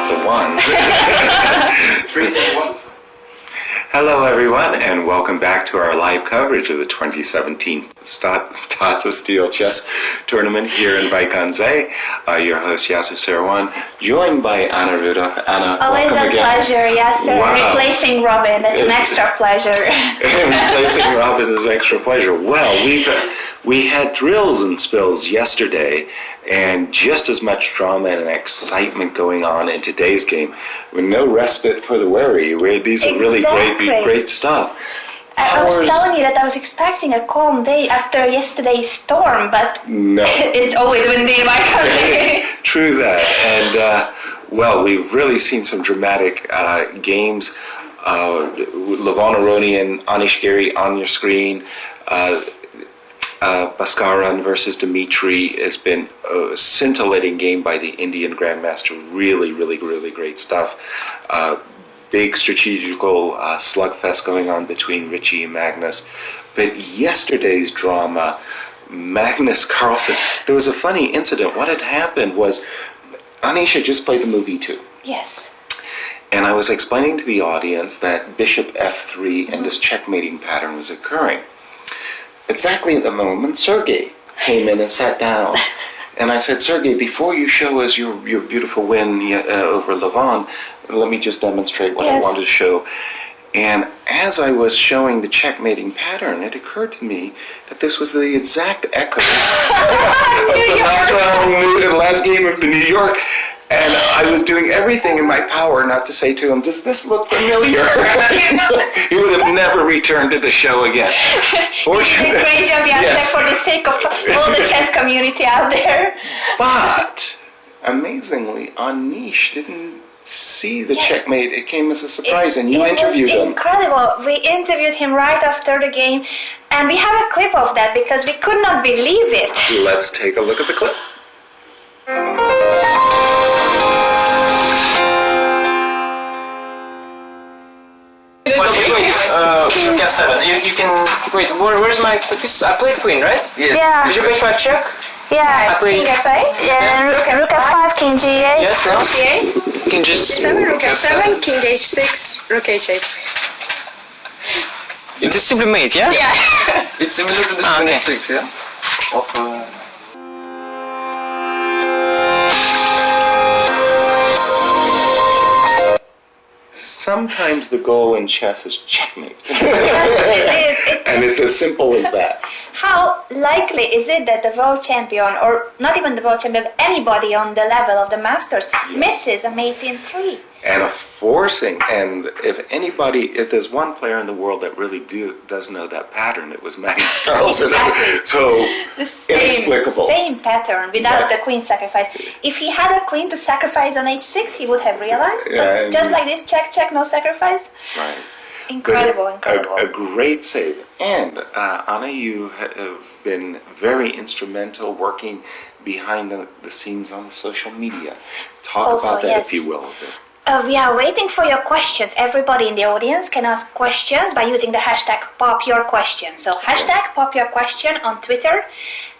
the one. 3, 2, 1. Hello everyone, and welcome back to our live coverage of the 2017 Tata Steel Chess Tournament here in Vaikanze. Your host Yasser Seirawan, joined by Rudolf. Anna, always welcome a again. pleasure, Yasser. Wow. Replacing Robin, that's an extra pleasure. Replacing Robin is extra pleasure. Well, we had thrills and spills yesterday, and just as much drama and excitement going on in today's game, with no respite for the weary. These are really great stuff. I was telling you that I was expecting a calm day after yesterday's storm, but no. It's always windy in my country. True that, and well, we've really seen some dramatic games. Levon Aronian, Anish Giri on your screen. Bhaskaran versus Dmitry has been a scintillating game by the Indian Grandmaster. Really great stuff. Big strategical slugfest going on between Richie and Magnus. But yesterday's drama, Magnus Carlsen, there was a funny incident. What had happened was Anish had just played the move e2. Yes. And I was explaining to the audience that bishop f3 and this checkmating pattern was occurring. Exactly at the moment, Sergey came in and sat down. And I said, Sergey, before you show us your beautiful win over Levon, let me just demonstrate what I wanted to show. And as I was showing the checkmating pattern, it occurred to me that this was the exact echo of the last game of the New York. And I was doing everything in my power not to say to him, does this look familiar? He would have never returned to the show again. You did a great job, Yasser, for the sake of all the chess community out there. But, amazingly, Anish didn't see the checkmate. It came as a surprise, and you interviewed him. Incredible. We interviewed him right after the game, and we have a clip of that because we could not believe it. Let's take a look at the clip. Rook f7. You can wait. Where's my piece? I played queen, right? Yes. Yeah. Did you play 5 check? Yeah. I played king f8. And rook f5, king g8. Yes. Rook c8. King g7. Rook f7, king h6, rook h8. It is simply mate, yeah? Yeah. It's similar to this king h6, yeah. Sometimes the goal in chess is checkmate. And it's as simple as that. How likely is it that the world champion, or not even the world champion, anybody on the level of the masters, misses a mate in 3? And a forcing, and if there's one player in the world that really does know that pattern, it was Magnus Carlsen. Exactly. So, the inexplicable. Same pattern, without the queen sacrifice. If he had a queen to sacrifice on h6, he would have realized. But just like this, check, check, no sacrifice. Right. Incredible. A great save. And Anna, you have been very instrumental working behind the scenes on the social media. Talk about that, if you will, a bit. We are waiting for your questions. Everybody in the audience can ask questions by using the hashtag #PopYourQuestion. So hashtag #PopYourQuestion on Twitter.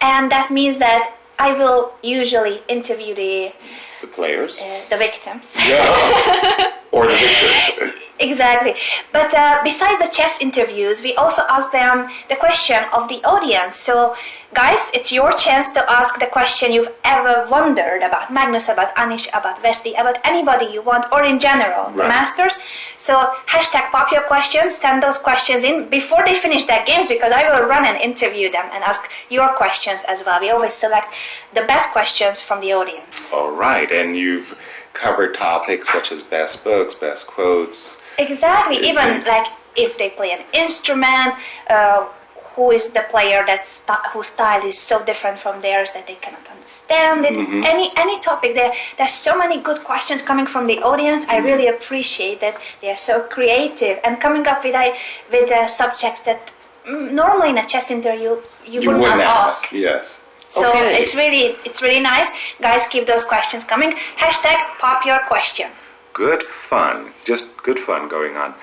And that means that I will usually interview the players? The victims. Yeah. Or the victors. Exactly. But besides the chess interviews, we also ask them the question of the audience. So, guys, it's your chance to ask the question you've ever wondered about Magnus, about Anish, about Wesley, about anybody you want, or in general, the masters. So, hashtag #PopYourQuestions, send those questions in before they finish their games, because I will run and interview them and ask your questions as well. We always select the best questions from the audience. All right, and you've covered topics such as best books, best quotes. Exactly, even like if they play an instrument, who is the player whose style is so different from theirs that they cannot understand it. Any topic there. There's so many good questions coming from the audience. I really appreciate that they are so creative and coming up with subjects that normally in a chess interview you would not ask. Yes. So it's really nice. Guys, keep those questions coming. Hashtag #PopYourQuestion. Good fun. Just good fun going on.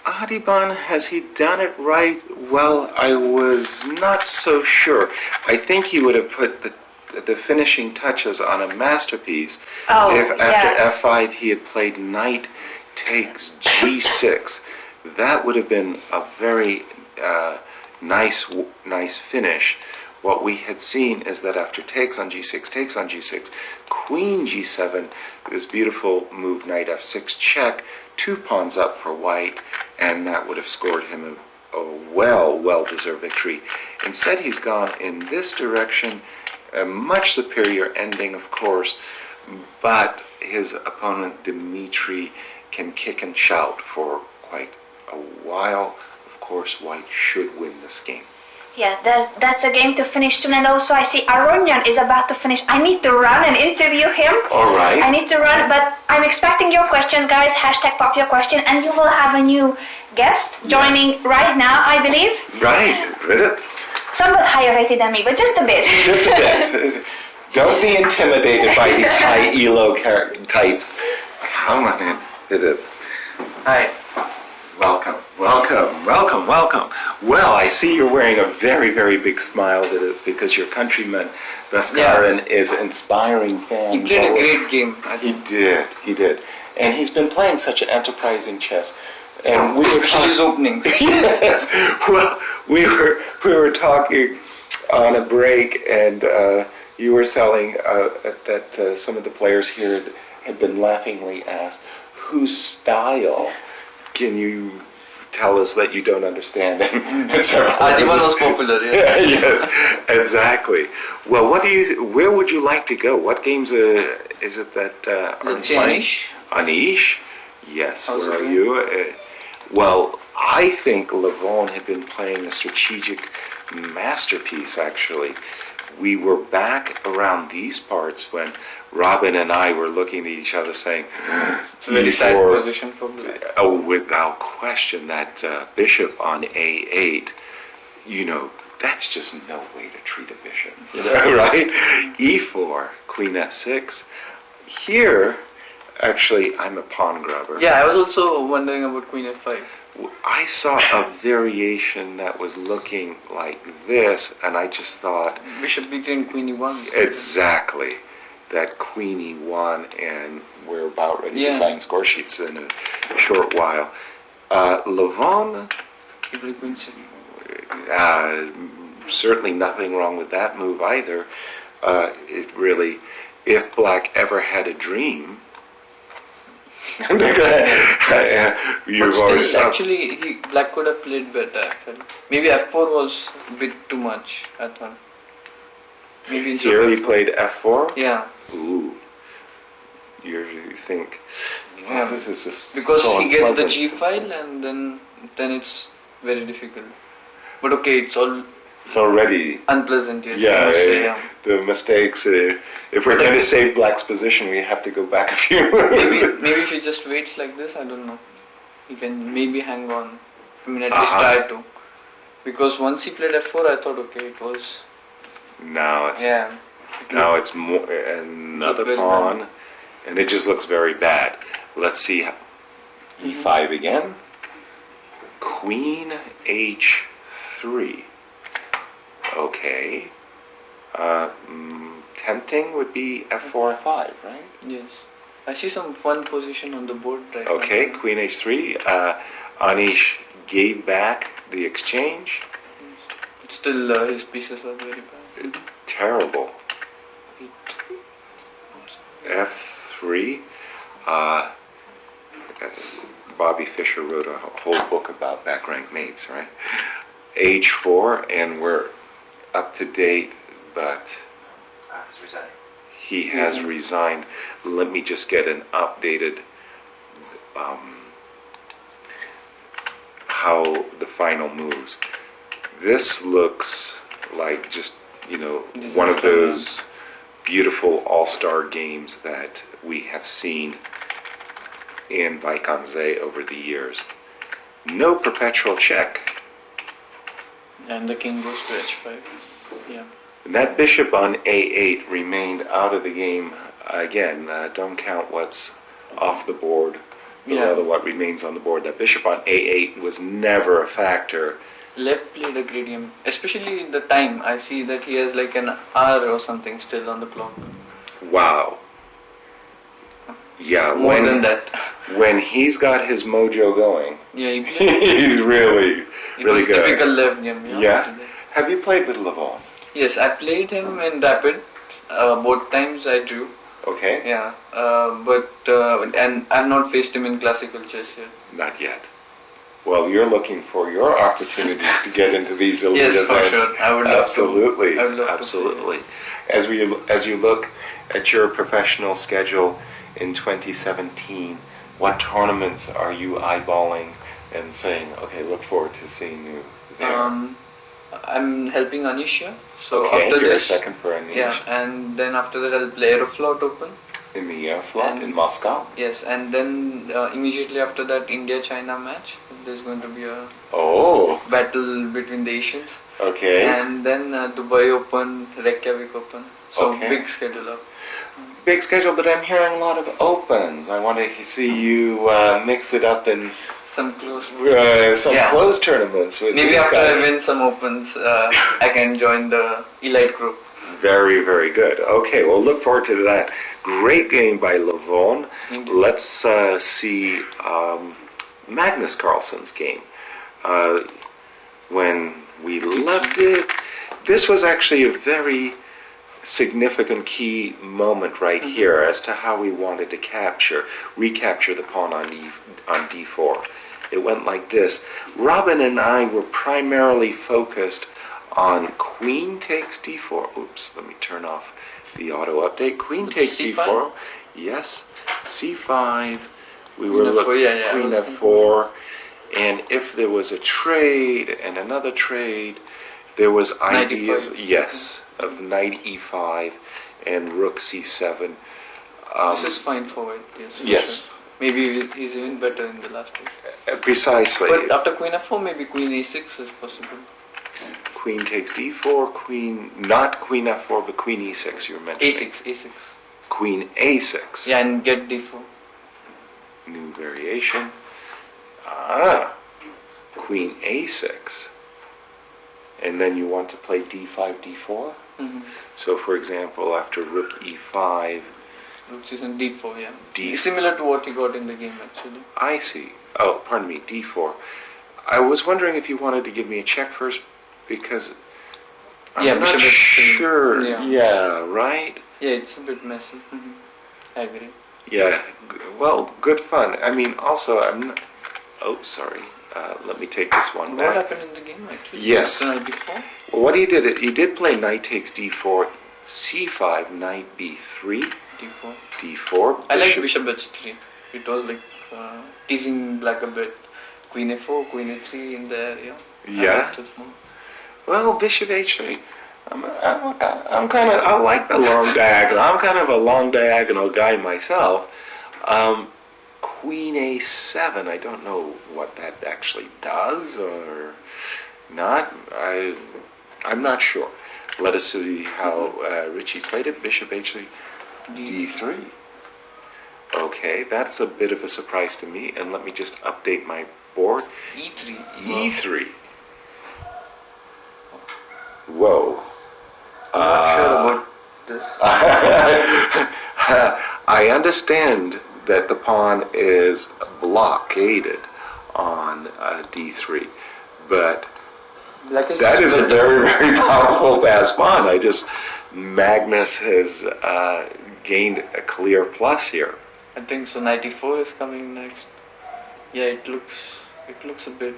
Adiban, has he done it right? Well, I was not so sure. I think he would have put the the finishing touches on a masterpiece Oh, if after yes. f5 he had played knight takes g6. That would have been a very nice finish. What we had seen is that after takes on g6, queen g7, this beautiful move knight f6 check, 2 pawns up for white, and that would have scored him a well-deserved victory. Instead, he's gone in this direction, a much superior ending, of course, but his opponent Dmitry can kick and shout for quite a while. Of course, white should win this game. Yeah, that's a game to finish soon. And also I see Aronian is about to finish. I need to run and interview him. All right. I need to run, but I'm expecting your questions, guys. Hashtag pop your question, and you will have a new guest joining right now, I believe. Right. Is it? Somewhat higher rated than me, but just a bit. Just a bit. Don't be intimidated by these high elo types. How much is it? Hi. Welcome. Well, I see you're wearing a very, very big smile. That is because your countryman, Vaskarin, is inspiring fans. He played a great game. He did. And he's been playing such an enterprising chess. And we were Especially his openings. Yes. Well, we were talking on a break, and you were telling that some of the players here had been laughingly asked, whose style can you tell us that you don't understand? And so Adiman was popular, yes. Yes, exactly. Well, where would you like to go? What games is it that are you playing? Anish? Yes, How's where it are you? Well, I think Levon had been playing a strategic masterpiece, actually. We were back around these parts when Robin and I were looking at each other saying, It's a very sad position for black. Oh, without question, that bishop on a8, that's just no way to treat a bishop, right? e4, queen f6. Here, actually, I'm a pawn grubber. Yeah, I was also wondering about queen f5. I saw a variation that was looking like this, and I just thought... Bishop b3 queen e1. Exactly. That queen e1, and we're about ready to sign score sheets in a short while. Levon, Queen certainly nothing wrong with that move either. It really, if black ever had a dream, But still, actually, black could have played better, I felt. Maybe f4 was a bit too much, I thought. Maybe here he played f4? Yeah. Ooh. You think, this is just because so he gets the unpleasant. G file and then it's very difficult. But okay, it's already unpleasant, yes. Yeah, the mistakes. If we're going to save black's position, we have to go back a few. maybe if he just waits like this, I don't know. He can maybe hang on. I mean, at least try to. Because once he played f4, I thought, okay, it was. Now it's more another pawn, and it just looks very bad. Let's see. e5 again. Queen h3. Okay. Tempting would be f4, f5, right? Yes. I see some fun position on the board right now. Okay, queen h3. Anish gave back the exchange. But still, his pieces are very bad. Terrible. f3. Bobby Fischer wrote a whole book about back rank mates, right? h4, and we're up to date, but he has resigned. Let me just get an updated how the final moves. This looks like just one of those beautiful all-star games that we have seen in Vaikanze over the years. No perpetual check. And the king goes to h5. Yeah. And that bishop on a8 remained out of the game. Again, don't count what's off the board, but rather what remains on the board. That bishop on a8 was never a factor Lev played a great game, especially the time. I see that he has like an hour or something still on the clock. Wow. Yeah, More than that. when he's got his mojo going, Yeah, he played. he's really It really was good. typical Lev game. Yeah. Today. Have you played with Levon? Yes, I played him in Rapid. Both times I drew. Okay. Yeah, and I've not faced him in classical chess yet. Not yet. Well, you're looking for your opportunities to get into these elite Yes, for events. sure. I would love Absolutely. to. I would love Absolutely. As you look at your professional schedule in 2017, what tournaments are you eyeballing and saying, okay, look forward to seeing you there? I'm helping Anish here. So Okay, after you're this, second for Anish. yeah, and then after that I'll play Aeroflot Open. In the Aeroflot in Moscow? Yes, and then immediately after that India-China match. There's going to be a battle between the Asians. Okay. And then Dubai Open, Reykjavik Open. So Okay. big schedule up. Big schedule, but I'm hearing a lot of opens. I want to see you mix it up in Some close. close tournaments with Maybe these after guys. I win some opens, I can join the elite group. Very, very good. Okay, well, look forward to that. Great game by Levon. Indeed. Let's see Magnus Carlsen's game. When we left it, this was actually a very significant key moment right here as to how we wanted to recapture the pawn on d4. It went like this. Robin and I were primarily focused on queen takes d4. Oops, let me turn off the auto update. Queen takes C5? d4. Yes, c5. We Queen were F4, looking yeah, queen f4. And if there was a trade and another trade, there was ideas, yes, of knight e5 and rook c7. This is fine forward, yes. Yes. Sure. Maybe he's even better in the last position. Precisely. But after queen f4, maybe queen e6 is possible. Queen takes d4, not queen f4, but queen e6 you're mentioning. a6. Queen a6. Yeah, and get d4. New variation. Queen a6. And then you want to play d5, d4? Mm-hmm. So for example, after rook e5, Which is in d4, yeah. Similar to what he got in the game actually. I see. Oh, pardon me, d4. I was wondering if you wanted to give me a check first, because I'm not sure. Yeah, right? Yeah, it's a bit messy. Mm-hmm. I agree. Yeah, well, good fun. I mean, also, I'm not... Oh, sorry. Let me take this one back. What happened in the game actually? Yes. Knight d4? Well, what he did play knight takes d4, c5, knight b3, d4. d4. I like bishop h3. It was like teasing black a bit. Queen a4, queen a3 in the area. Yeah. More. Well, bishop h3. I like the long diagonal. I'm kind of a long diagonal guy myself. Queen a7, I don't know what that actually does or not. I'm not sure. Let us see how Richie played it. Bishop h3, d3. Okay, that's a bit of a surprise to me. And let me just update my board. e3. e3. Whoa. I'm not sure about this. I understand that the pawn is blockaded on d3, but that is a very, very powerful pass pawn. Magnus has gained a clear plus here. I think so. Knight e4 is coming next. Yeah, it looks a bit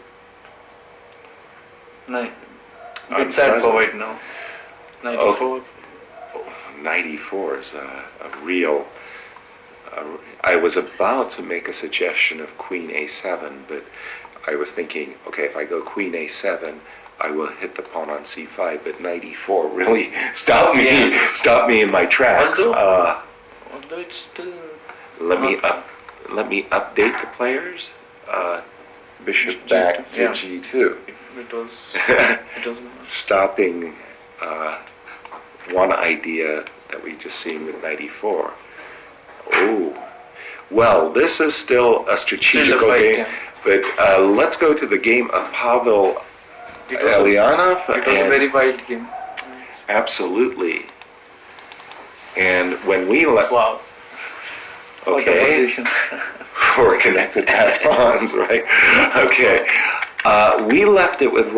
sad for white now. Knight e4. Knight e4 is a real... I was about to make a suggestion of queen a7, but I was thinking, okay, if I go queen a7, I will hit the pawn on c5, but knight e4 really stopped me in my tracks. Although it's still... Let me update the players. Bishop back to g2. It was stopping one idea that we just seen with knight e4. Oh, well, this is still a strategical game, but let's go to the game of Pavel It was, Elianov. it was a very wild game. Absolutely. And when we left, Wow. What a okay, position. for connected pass pawns, right? Okay, we left it with